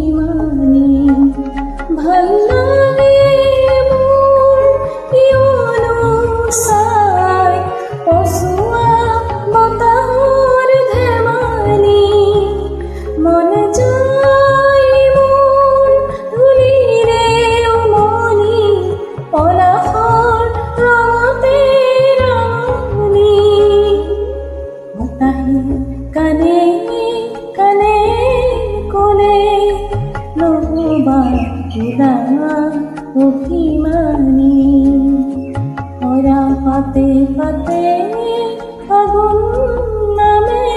অভিমানী ভাল লাগে মোৰ কিয়নো চাই পচোৱা বতাহৰ ধেমালি মন যায় মোৰ ধূলিৰে উমলি পলাশৰ ৰঙতে ৰাঙনি বতাহে কানে কানে কলে নহবা উৰা অভিমানী হৰা পাতে পাতে ফাগুন নামে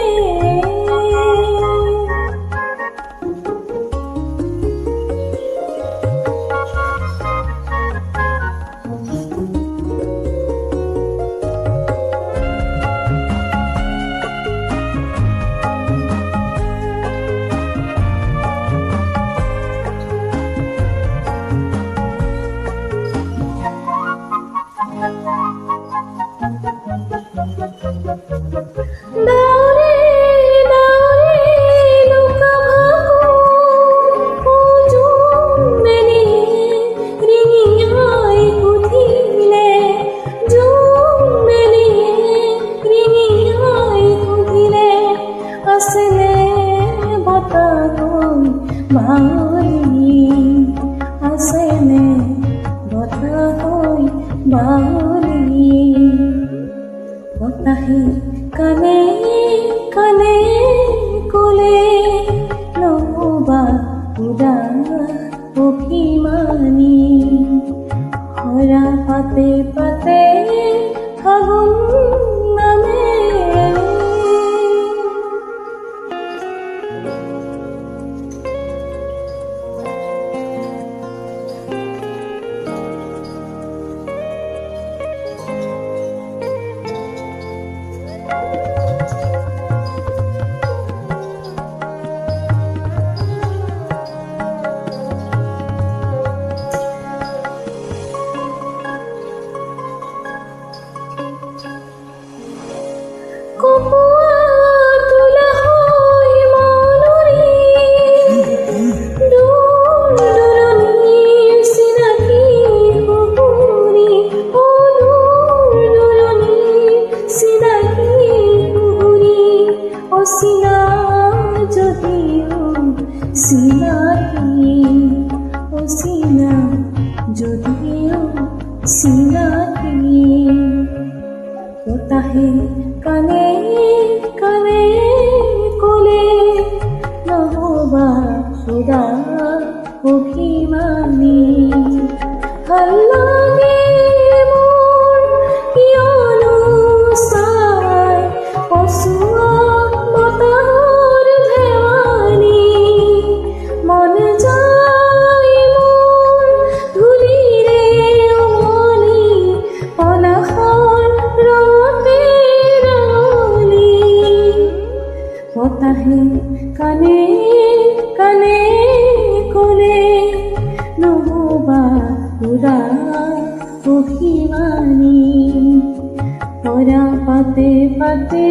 আছেনে বতাহৈ বাউলি বতাহে কানে কানে কলে নহবা উৰা অভিমানী হৰা পাতে পাতে ফাগুন নামে যদিও চিনাকি বতাহে কানে কানে কলে নহবা সুৰা অভিমানী ভাল লাগে মোৰ কিয়নো চাই পচোৱা বতাহৰ ধেমালি মন যায় মোৰ ধূলিৰে উমলি পলাশৰ ৰঙতে ৰাঙনি বতাহে কানে কানে কলে নহবা উৰা অভিমানী হৰা পাতে পাতে